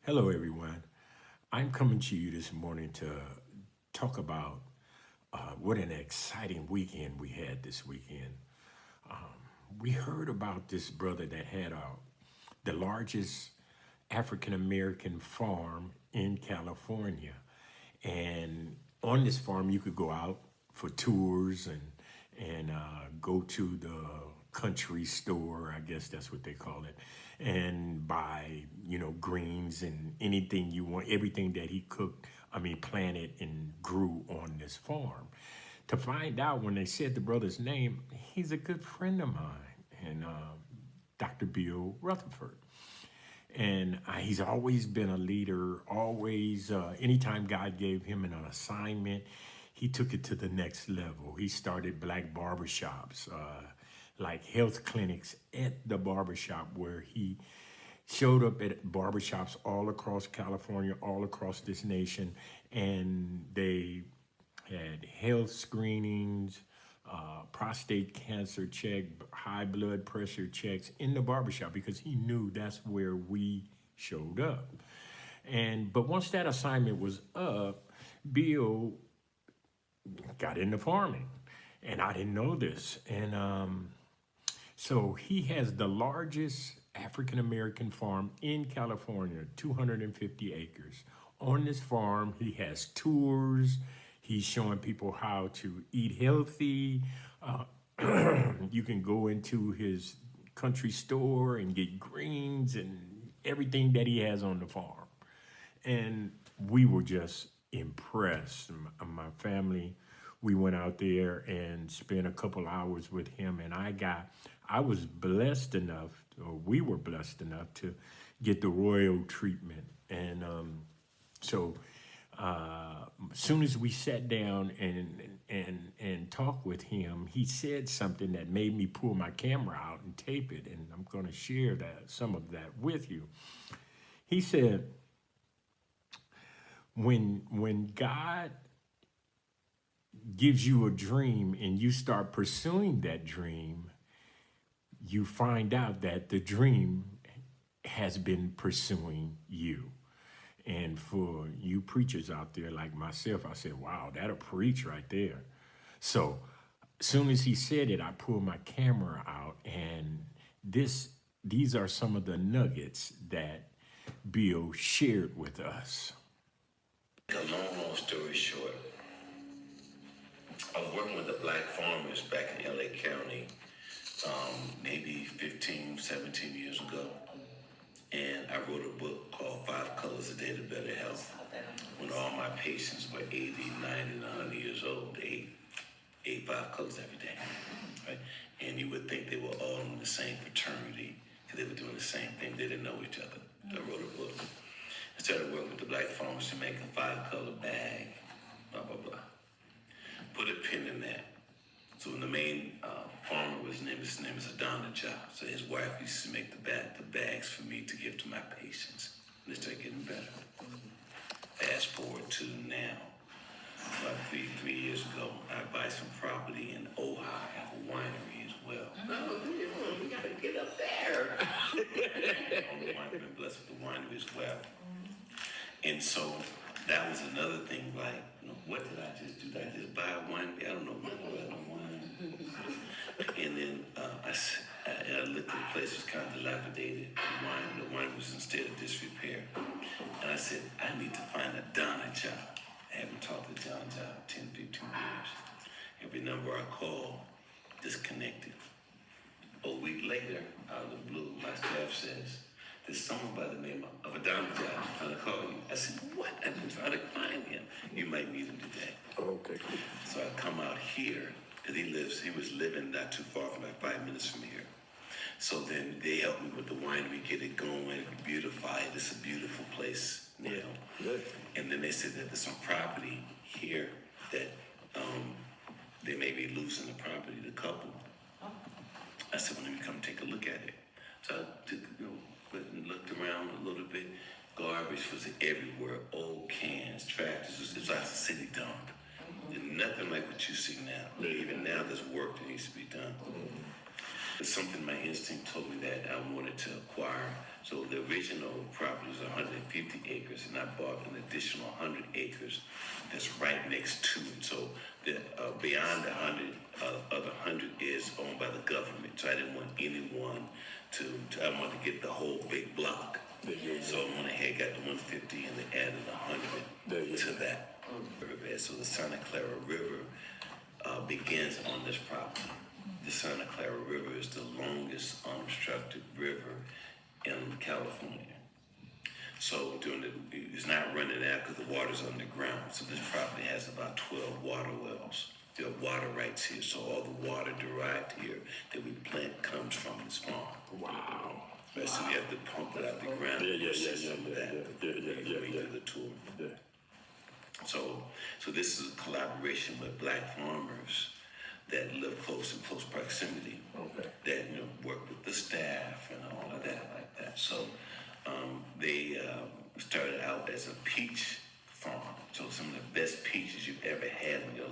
Hello, everyone. I'm coming to you this morning to talk about what an exciting weekend we had this weekend. We heard about this brother that had the largest African American farm in California. And on this farm, you could go out for tours and go to the country store, I guess that's what they call it, and buy greens and anything you want, everything that he cooked. I mean, planted and grew on this farm. To find out when they said the brother's name, he's a good friend of mine, and Dr. Bill Rutherford. And he's always been a leader, always, anytime God gave him an assignment, he took it to the next level. He started black barbershops, like health clinics at the barbershop where he showed up at barbershops all across California, all across this nation, and they had health screenings, prostate cancer check, high blood pressure checks in the barbershop because he knew that's where we showed up. But once that assignment was up, Bill got into farming, and I didn't know this. So he has the largest African American farm in California, 250 acres. On this farm, he has tours. He's showing people how to eat healthy. Uh, you can go into his country store and get greens and everything that he has on the farm. And we were just impressed. My family, we went out there and spent a couple hours with him, and I was blessed enough, or we were blessed enough to get the royal treatment. So as soon as we sat down and talked with him, he said something that made me pull my camera out and tape it, and I'm going to share some of that with you. He said, when God gives you a dream and you start pursuing that dream, you find out that the dream has been pursuing you. And for you preachers out there like myself, I said, wow, that'll preach right there. So as soon as he said it, I pulled my camera out, and these are some of the nuggets that Bill shared with us. A long story short, I was working with the black farmers back in LA County, maybe 15, 17 years ago. And I wrote a book called Five Colors a Day to Better Health. When all my patients were 80, 90, and 100 years old, they ate five colors every day, right? And you would think they were all in the same fraternity because they were doing the same thing. They didn't know each other. So I wrote a book. I started working with the black farmers to make a five-color bag, blah, blah, blah. Put a pin in that. So when the main farmer his name is Adonijah. So his wife used to make the bags for me to give to my patients. And they started getting better. Fast forward to now. About three years ago, I buy some property in Ojai. I have a winery as well. Oh, we gotta get up there. I've been blessed with the winery as well. And so that was another thing, like, what did I just do? Did I just buy a winery? I don't know nothing about no wine. And then I looked at the place, it was kind of dilapidated. The wine was in state of disrepair. And I said, I need to find a Donijah. I haven't talked to John Job 10, 15 years. Every number I call, disconnected. A week later, out of the blue, my staff says, there's someone by the name of Adonijah trying to call you. I said, what? I've been trying to find him. You might meet him today. Okay. So I come out here, because he was living not too far from, like 5 minutes from here. So then they helped me with the winery, get it going, beautify it. It's a beautiful place now. Good. And then they said that there's some property here that they may be losing the property, the couple. I said, well, let me come take a look at it. So I took, went and looked around a little bit. Garbage was everywhere, old cans, tractors. It was like a city dump. And nothing like what you see now. Even now, there's work that needs to be done. It's something my instinct told me that I wanted to acquire. So the original property was 150 bought an additional 100 acres that's right next to it. So the beyond the 100, other 100 is owned by the government. So I didn't want anyone I wanted to get the whole big block. So I went ahead, got the 150, and they added 100 to that riverbed. So the Santa Clara River begins on this property. The Santa Clara River is the longest unobstructed river in California. So it's not running out because the water's underground. So this property has about 12 water wells. There are water rights here, so all the water derived here that we plant comes from this farm. Wow. Right, so we have to pump it out the ground. Some of that. We do the tour. So this is a collaboration with black farmers that live in close proximity. Okay. That work with the staff and all of that like that. So they started out as a peach farm. So some of the best peaches you've ever had in your